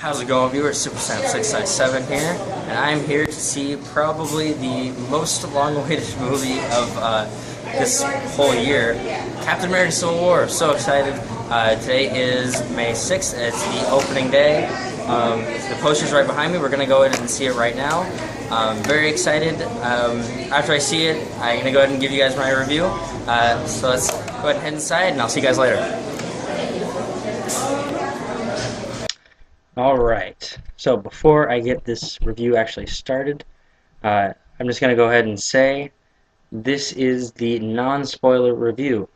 How's it going, viewers? Super Sam 657 here, and I'm here to see probably the most long-awaited movie of this whole year, Captain America: Civil War. So excited! Today is May 6th. It's the opening day. The poster's right behind me. We're gonna go in and see it right now. Very excited. After I see it, I'm gonna go ahead and give you guys my review. So let's go ahead and head inside, and I'll see you guys later. Alright, so before I get this review actually started, I'm just going to go ahead and say this is the non-spoiler review,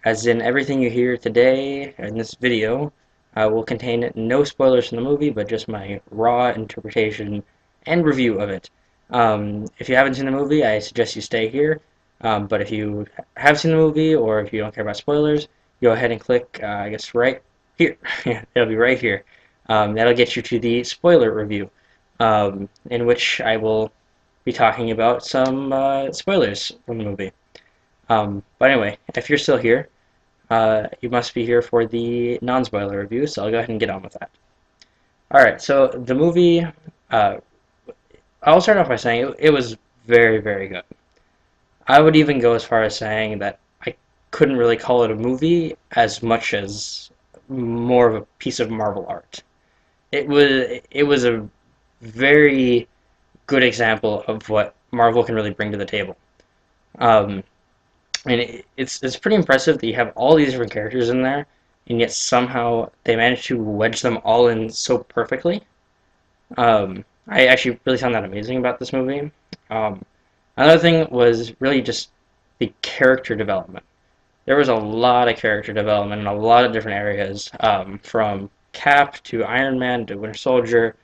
as in everything you hear today in this video will contain no spoilers from the movie, but just my raw interpretation and review of it. If you haven't seen the movie, I suggest you stay here, but if you have seen the movie, or if you don't care about spoilers, go ahead and click, I guess, right here. It'll be right here. That'll get you to the spoiler review, in which I will be talking about some spoilers from the movie. But anyway, if you're still here, you must be here for the non-spoiler review, so I'll go ahead and get on with that. Alright, so the movie, I'll start off by saying it was very, very good. I would even go as far as saying that I couldn't really call it a movie as much as more of a piece of Marvel art. It was a very good example of what Marvel can really bring to the table. Um, and it's pretty impressive that you have all these different characters in there, and yet somehow they managed to wedge them all in so perfectly. I actually really found that amazing about this movie. Um, Another thing was really just the character development. There was a lot of character development in a lot of different areas, from Cap to Iron Man to Winter Soldier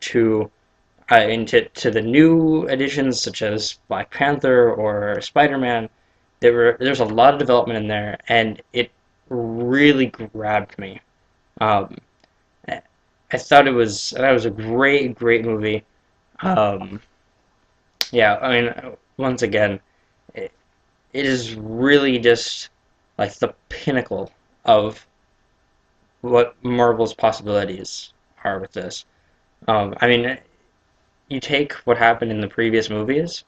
to into the new additions such as Black Panther or Spider-Man. There's a lot of development in there, and it really grabbed me. Um, I thought it was a great movie. Um, yeah, I mean, once again, it, it is really just like the pinnacle of what Marvel's possibilities are with this. I mean, you take what happened in the previous movies,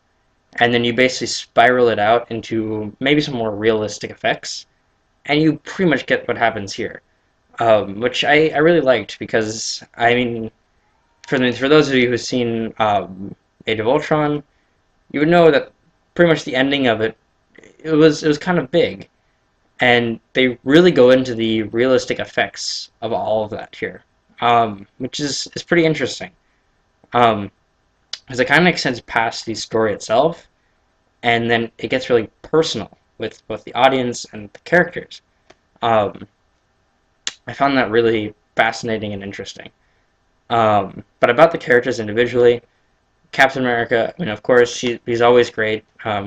and then you basically spiral it out into maybe some more realistic effects, and you pretty much get what happens here. Which I really liked because, I mean, for those of you who've seen Age of Ultron, you would know that pretty much the ending of it was kind of big, and they really go into the realistic effects of all of that here, which is pretty interesting. Um, because it kind of extends past the story itself, and then it gets really personal with both the audience and the characters. Um, I found that really fascinating and interesting. But about the characters individually, Captain America, I mean, of course, he's always great.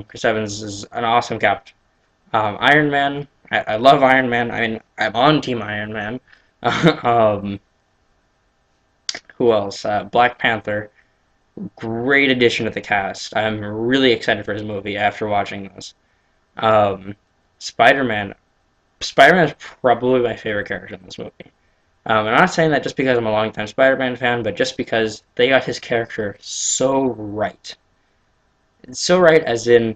Chris Evans is an awesome Cap. Iron Man, I love Iron Man. I mean, I'm on Team Iron Man. um, who else? Black Panther. Great addition to the cast. I'm really excited for his movie after watching this. Um, Spider-Man. Spider-Man is probably my favorite character in this movie. I'm not saying that just because I'm a longtime Spider-Man fan, but just because they got his character so right. It's so right as in,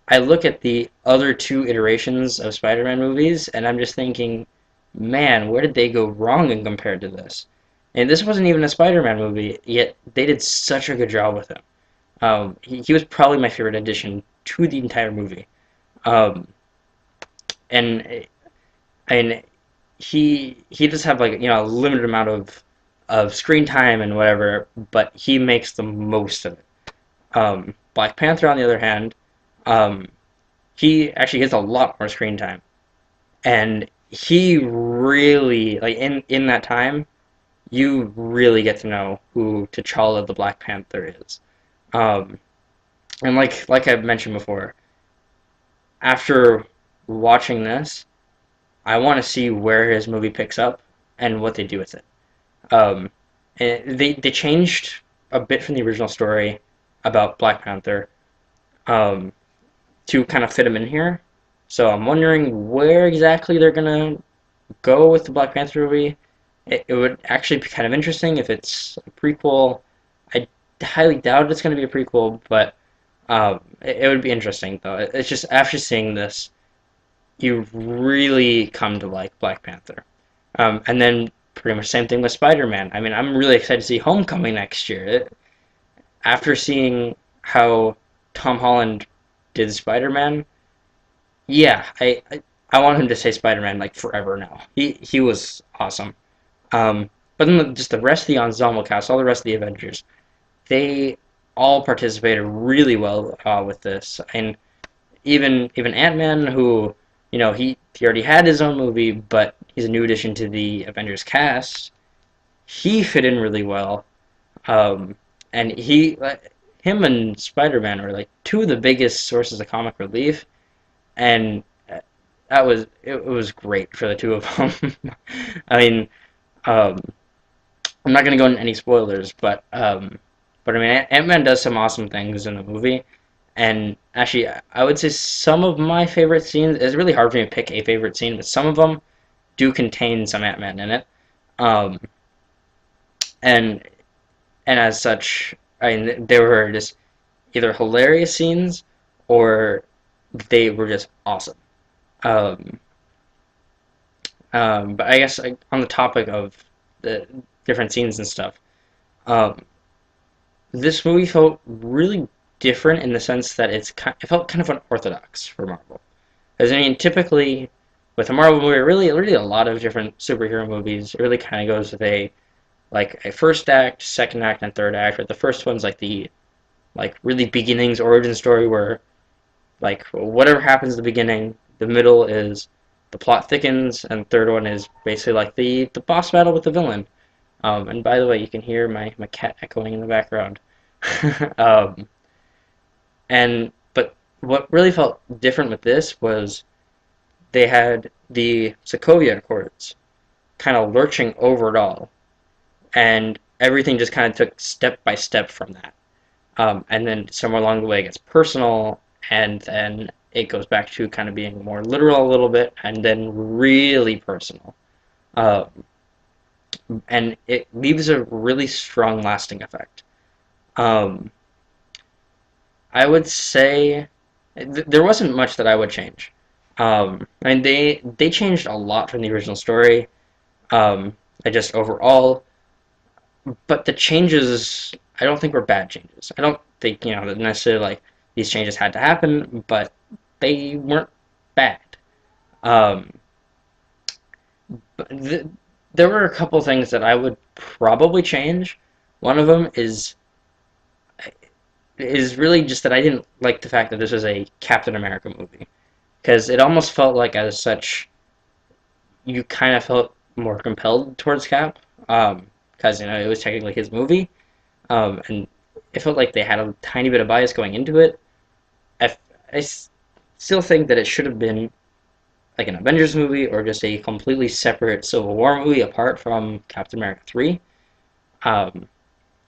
I look at the other two iterations of Spider-Man movies, and I'm just thinking, man, where did they go wrong in compared to this? And this wasn't even a Spider-Man movie, yet they did such a good job with him. He was probably my favorite addition to the entire movie. Um, and and he does have, like, a limited amount of screen time and whatever, but he makes the most of it. Black Panther, on the other hand, um, he actually gets a lot more screen time, and he really, like, in that time, you really get to know who T'Challa the Black Panther is. Um, and like I've mentioned before, after watching this, I want to see where his movie picks up and what they do with it. Um, and they changed a bit from the original story about Black Panther, um, to kind of fit him in here. So I'm wondering where exactly they're gonna go with the Black Panther movie. It would actually be kind of interesting if it's a prequel. I highly doubt it's going to be a prequel, but it would be interesting though. It's just after seeing this, you really come to like Black Panther. And then pretty much same thing with Spider-Man. I mean, I'm really excited to see Homecoming next year. After seeing how Tom Holland did Spider-Man, yeah, I want him to say Spider-Man like forever now. He was awesome. But then just the rest of the ensemble cast, all the rest of the Avengers, they all participated really well with this, and even Ant-Man, who he already had his own movie, but he's a new addition to the Avengers cast. He fit in really well, um, and him and Spider-Man are like two of the biggest sources of comic relief, and it was great for the two of them. I mean, um, I'm not going to go into any spoilers, but I mean, Ant-Man does some awesome things in the movie, and actually, I would say some of my favorite scenes. It's really hard for me to pick a favorite scene, but some of them do contain some Ant-Man in it, um, and and as such, I mean, they were just either hilarious scenes or they were just awesome. Um, but I guess like, on the topic of the different scenes and stuff, um, this movie felt really different in the sense that it felt kind of unorthodox for Marvel. Because I mean, typically with a Marvel movie, really a lot of different superhero movies, it really kind of goes with a first act, second act, and third act. Where the first one's like the really beginnings origin story where like whatever happens at the beginning, the middle is the plot thickens, and the third one is basically like the boss battle with the villain. And by the way, you can hear my cat echoing in the background. um, but what really felt different with this was they had the Sokovia Accords kind of lurching over it all, and everything just kind of took step by step from that. And then somewhere along the way it gets personal, and then it goes back to kind of being more literal a little bit, and then really personal. Um, and it leaves a really strong lasting effect. Um, I would say there wasn't much that I would change. I mean, they changed a lot from the original story. I just overall, but the changes I don't think were bad changes. I don't think that necessarily like these changes had to happen, but they weren't bad. Um, but there were a couple things that I would probably change. One of them is really just that I didn't like the fact that this was a Captain America movie because it almost felt like as such you kind of felt more compelled towards Cap because it was technically his movie, and it felt like they had a tiny bit of bias going into it. I, I still think that it should have been like an Avengers movie or just a completely separate Civil War movie apart from Captain America 3. Um,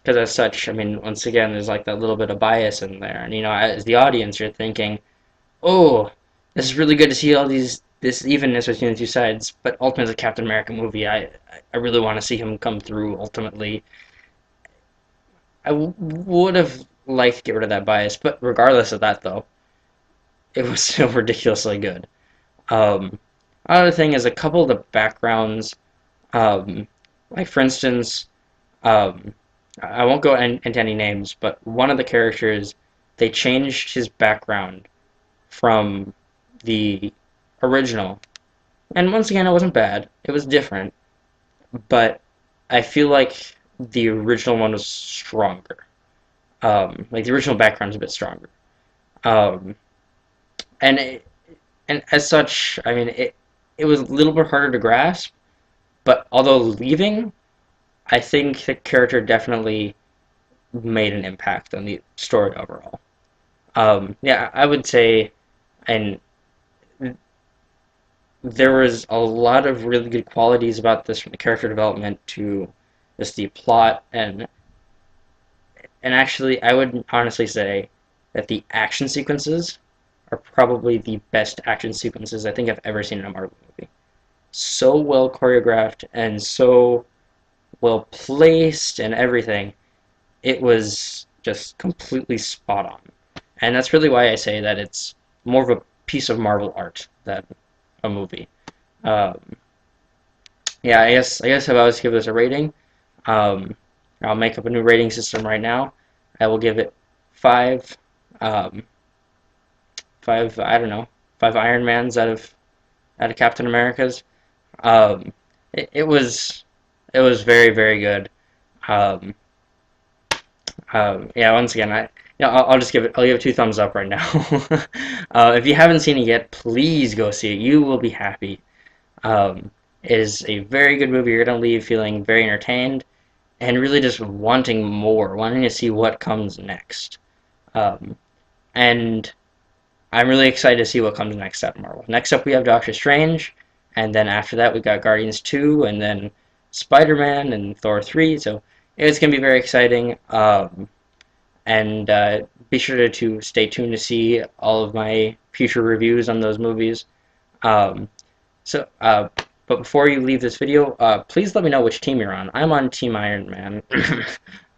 because as such, I mean, once again, there's like that little bit of bias in there, and as the audience, you're thinking, "Oh, this is really good to see all this evenness between the two sides." But ultimately, the Captain America movie, I really want to see him come through. Ultimately, would have liked to get rid of that bias, but regardless of that, though, it was still ridiculously good. Um, Another thing is a couple of the backgrounds, um, like for instance, um, I won't go into any names, but one of the characters, they changed his background from the original. And once again, it wasn't bad. It was different, but I feel like the original one was stronger. Like the original background's a bit stronger. Um, and and as such, I mean, it was a little bit harder to grasp. But although leaving, I think the character definitely made an impact on the story overall. Yeah, I would say, and there was a lot of really good qualities about this, from the character development to just the plot, and actually, I would honestly say that the action sequences are probably the best action sequences I think I've ever seen in a Marvel movie. so well choreographed and so well placed and everything. It was just completely spot on. And that's really why I say that it's more of a piece of Marvel art than a movie. Um, yeah, I guess if I was to give this a rating, um, I'll make up a new rating system right now. I will give it five, um, five. I don't know, five Iron Mans out of Captain America's. Um, it was very very good. Um, yeah, once again, I'll just I'll give it two thumbs up right now. If you haven't seen it yet, please go see it. You will be happy. Um, it is a very good movie. You're gonna leave feeling very entertained and really just wanting more, wanting to see what comes next. Um, and I'm really excited to see what comes next out of Marvel. Next up, we have Doctor Strange, and then after that, we got Guardians 2, and then Spider-Man and Thor 3. So it's gonna be very exciting. And be sure to stay tuned to see all of my future reviews on those movies. Um, so, but before you leave this video, please let me know which team you're on. I'm on Team Iron Man.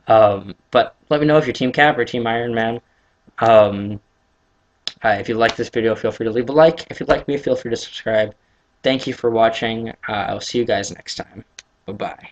But let me know if you're Team Cap or Team Iron Man. Um, if you like this video, feel free to leave a like. If you like me, feel free to subscribe. Thank you for watching. I'll see you guys next time. Bye-bye.